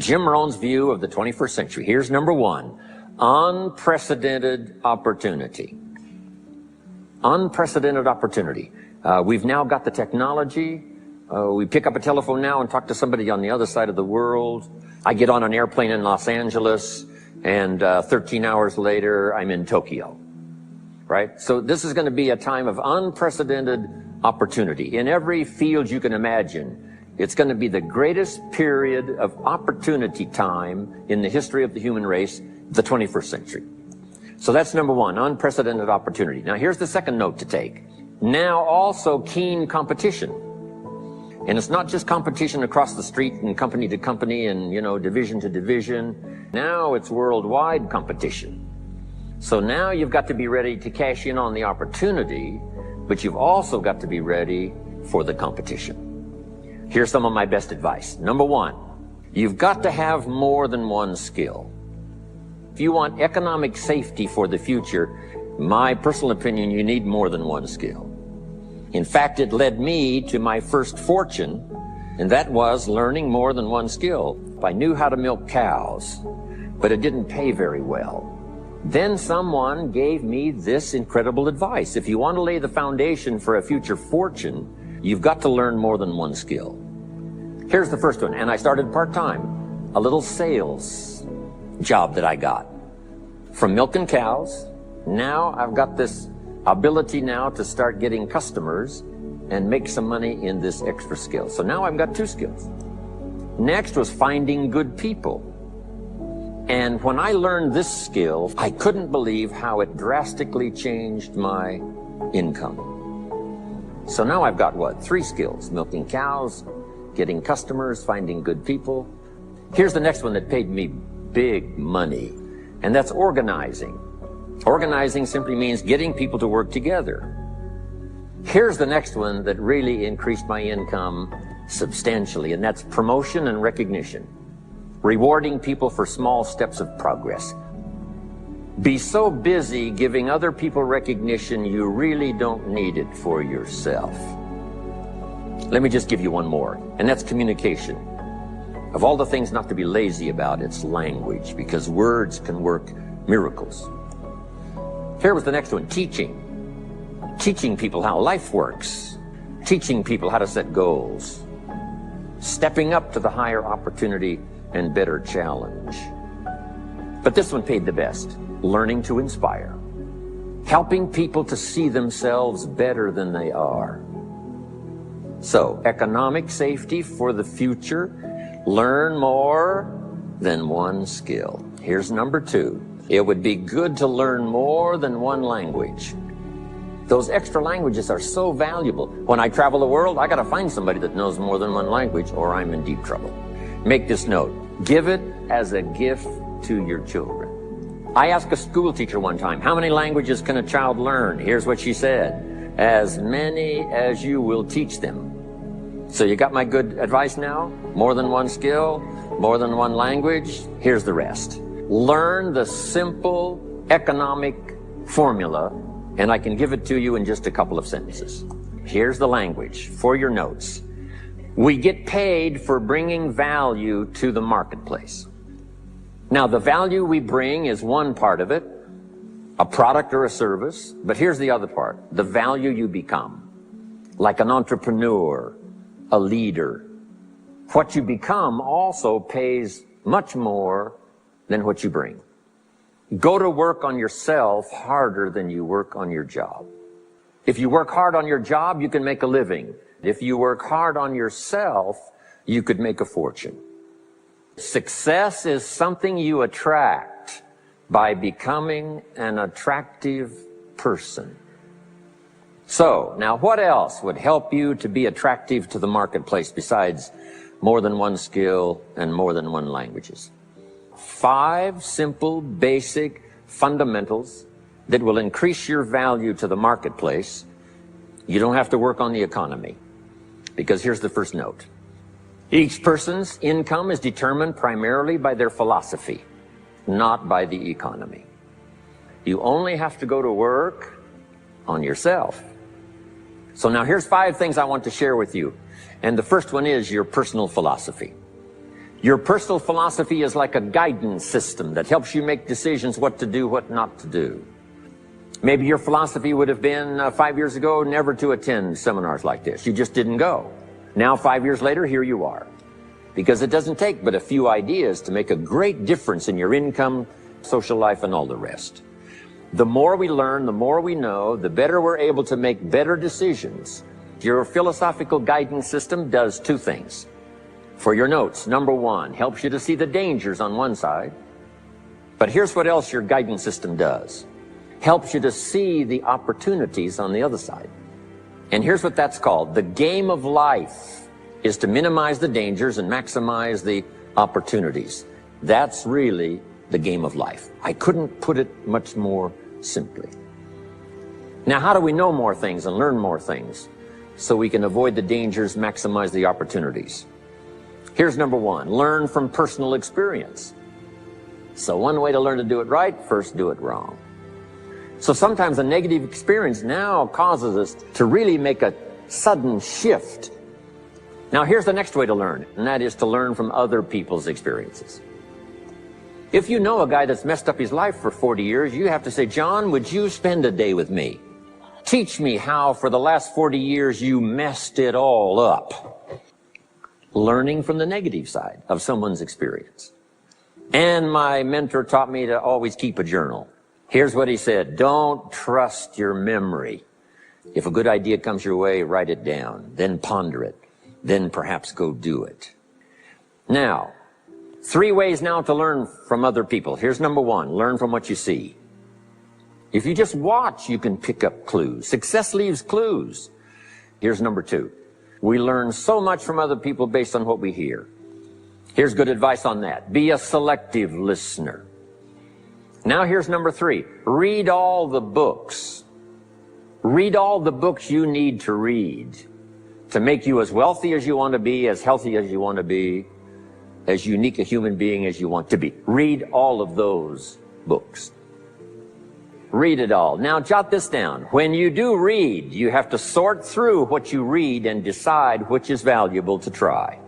Jim Rohn's view of the 21st century. Here's number one: unprecedented opportunity. Unprecedented opportunity. We've now got the technology. We pick up a telephone now and talk to somebody on the other side of the world. I get on an airplane in Los Angeles, and 13 hours later, I'm in Tokyo. Right? So this is going to be a time of unprecedented opportunity. In every field you can imagine, it's going to be the greatest period of opportunity time in the history of the human race, the 21st century. So that's number one, unprecedented opportunity. Now here's the second note to take. Now also keen competition. And it's not just competition across the street and company to company and, division to division. Now it's worldwide competition. So now you've got to be ready to cash in on the opportunity, but you've also got to be ready for the competition. Here's some of my best advice. Number one, you've got to have more than one skill. If you want economic safety for the future, my personal opinion, you need more than one skill. In fact, it led me to my first fortune, and that was learning more than one skill. I knew how to milk cows, but it didn't pay very well. Then someone gave me this incredible advice. If you want to lay the foundation for a future fortune, you've got to learn more than one skill. Here's the first one, and I started part-time, a little sales job that I got. From milking cows, now I've got this ability now to start getting customers and make some money in this extra skill. So now I've got two skills. Next was finding good people. And when I learned this skill, I couldn't believe how it drastically changed my income. So now I've got what? 3 skills: milking cows, getting customers, finding good people. Here's the next one that paid me big money, and that's organizing. Organizing simply means getting people to work together. Here's the next one that really increased my income substantially, and that's promotion and recognition. Rewarding people for small steps of progress. Be so busy giving other people recognition, you really don't need it for yourself. Let me just give you one more, and that's communication. Of all the things not to be lazy about, it's language, because words can work miracles. Here was the next one, teaching. Teaching people how life works. Teaching people how to set goals. Stepping up to the higher opportunity and better challenge. But this one paid the best. Learning to inspire. Helping people to see themselves better than they are. So, economic safety for the future. Learn more than one skill. Here's number 2. It would be good to learn more than one language. Those extra languages are so valuable. When I travel the world, I got to find somebody that knows more than one language, or I'm in deep trouble. Make this note. Give it as a gift to your children. I asked a school teacher one time, how many languages can a child learn? Here's what she said: as many as you will teach them. So you got my good advice now? More than one skill, more than one language. Here's the rest. Learn the simple economic formula, and I can give it to you in just a couple of sentences. Here's the language for your notes. We get paid for bringing value to the marketplace. Now, the value we bring is one part of it, a product or a service, but here's the other part, the value you become. Like an entrepreneur, a leader. What you become also pays much more than what you bring. Go to work on yourself harder than you work on your job. If you work hard on your job, you can make a living. If you work hard on yourself, you could make a fortune. Success is something you attract by becoming an attractive person. So, now what else would help you to be attractive to the marketplace besides more than one skill and more than one languages? 5 simple, basic fundamentals that will increase your value to the marketplace. You don't have to work on the economy, because here's the first note. Each person's income is determined primarily by their philosophy, not by the economy. You only have to go to work on yourself. So now here's 5 things I want to share with you. And the first one is your personal philosophy. Your personal philosophy is like a guidance system that helps you make decisions what to do, what not to do. Maybe your philosophy would have been 5 years ago never to attend seminars like this. You just didn't go. Now 5 years later, here you are. Because it doesn't take but a few ideas to make a great difference in your income, social life, and all the rest. The more we learn, the more we know, the better we're able to make better decisions. Your philosophical guidance system does two things. For your notes, number one, helps you to see the dangers on one side. But here's what else your guidance system does. Helps you to see the opportunities on the other side. And here's what that's called. The game of life is to minimize the dangers and maximize the opportunities. That's really the game of life. I couldn't put it much more simply. Now, how do we know more things and learn more things so we can avoid the dangers, maximize the opportunities? Here's number one, learn from personal experience. So one way to learn to do it right, first do it wrong. So sometimes a negative experience now causes us to really make a sudden shift. Now here's the next way to learn, and that is to learn from other people's experiences. If you know a guy that's messed up his life for 40 years, you have to say, John, would you spend a day with me? Teach me how for the last 40 years you messed it all up. Learning from the negative side of someone's experience. And my mentor taught me to always keep a journal. Here's what he said, don't trust your memory. If a good idea comes your way, write it down, then ponder it, then perhaps go do it. Now, 3 ways now to learn from other people. Here's number one, learn from what you see. If you just watch, you can pick up clues. Success leaves clues. Here's number 2. We learn so much from other people based on what we hear. Here's good advice on that. Be a selective listener. Now here's number 3. Read all the books. Read all the books you need to read to make you as wealthy as you want to be, as healthy as you want to be, as unique a human being as you want to be. Read all of those books. Read it all. Now jot this down. When you do read, you have to sort through what you read and decide which is valuable to try.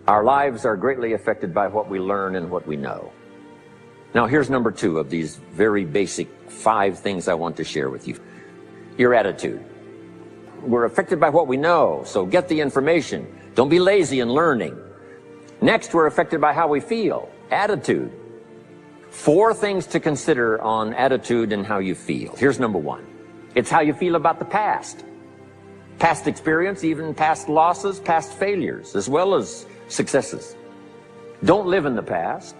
Our lives are greatly affected by what we learn and what we know. Now here's number 2 of these very basic 5 things I want to share with you. Your attitude. We're affected by what we know, so get the information. Don't be lazy in learning. Next, we're affected by how we feel. Attitude. 4 things to consider on attitude and how you feel. Here's number 1. It's how you feel about the past. Past experience, even past losses, past failures, as well as successes. Don't live in the past,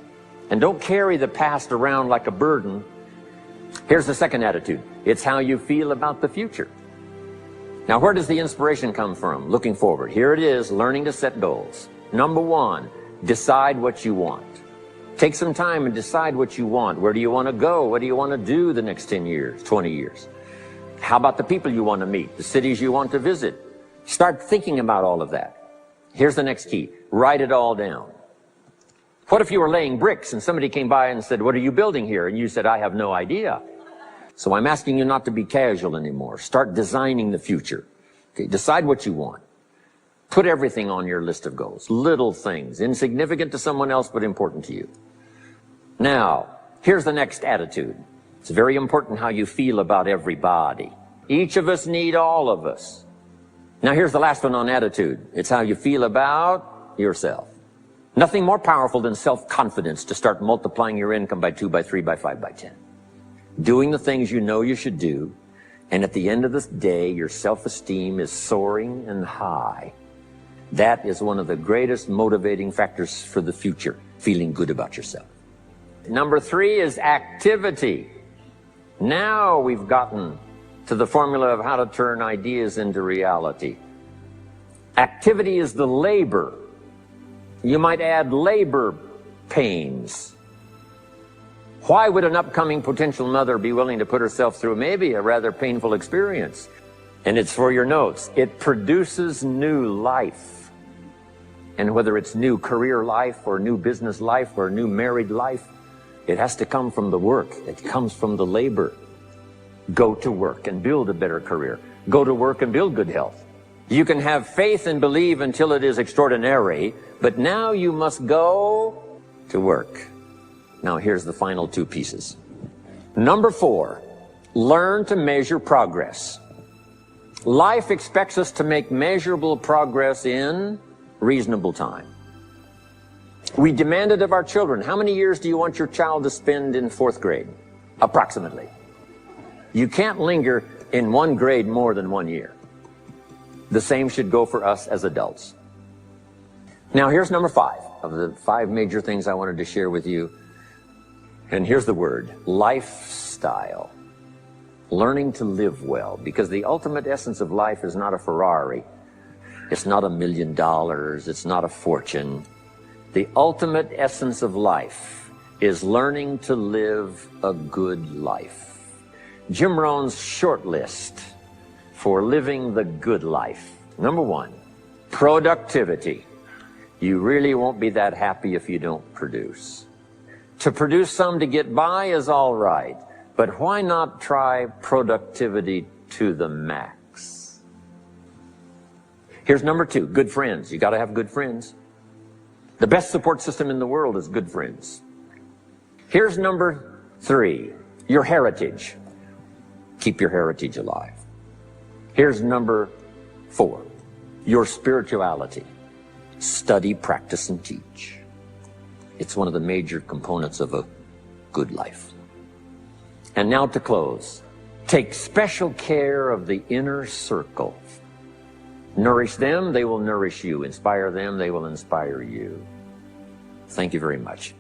and don't carry the past around like a burden. Here's the second attitude. It's how you feel about the future. Now, where does the inspiration come from? Looking forward. Here it is, learning to set goals. Number 1, decide what you want. Take some time and decide what you want. Where do you want to go? What do you want to do the next 10 years, 20 years? How about the people you want to meet, the cities you want to visit? Start thinking about all of that. Here's the next key. Write it all down. What if you were laying bricks and somebody came by and said, what are you building here? And you said, I have no idea. So I'm asking you not to be casual anymore. Start designing the future. Okay, decide what you want. Put everything on your list of goals. Little things, insignificant to someone else, but important to you. Now, here's the next attitude. It's very important how you feel about everybody. Each of us need all of us. Now, here's the last one on attitude. It's how you feel about yourself. Nothing more powerful than self-confidence to start multiplying your income by 2, by 3, by 5, by 10. Doing the things you know you should do, and at the end of the day, your self-esteem is soaring and high. That is one of the greatest motivating factors for the future, feeling good about yourself. Number 3 is activity. Now we've gotten to the formula of how to turn ideas into reality. Activity is the labor. You might add labor pains. Why would an upcoming potential mother be willing to put herself through maybe a rather painful experience? And it's for your notes. It produces new life. And whether it's new career life or new business life or new married life, it has to come from the work. It comes from the labor. Go to work and build a better career. Go to work and build good health. You can have faith and believe until it is extraordinary, but now you must go to work. Now here's the final two pieces. Number 4, learn to measure progress. Life expects us to make measurable progress in reasonable time. We demand it of our children. How many years do you want your child to spend in 4th grade? Approximately. You can't linger in one grade more than 1 year. The same should go for us as adults. Now here's number 5 of the 5 major things I wanted to share with you. And here's the word, lifestyle. Learning to live well, because the ultimate essence of life is not a Ferrari. It's not $1 million. It's not a fortune. The ultimate essence of life is learning to live a good life. Jim Rohn's short list for living the good life. Number 1, productivity. You really won't be that happy if you don't produce. To produce some to get by is all right, but why not try productivity to the max? Here's number 2, good friends. You got to have good friends. The best support system in the world is good friends. Here's number 3, your heritage. Keep your heritage alive. Here's number 4, your spirituality. Study, practice, and teach. It's one of the major components of a good life. And now to close, take special care of the inner circle. Nourish them, they will nourish you. Inspire them, they will inspire you. Thank you very much.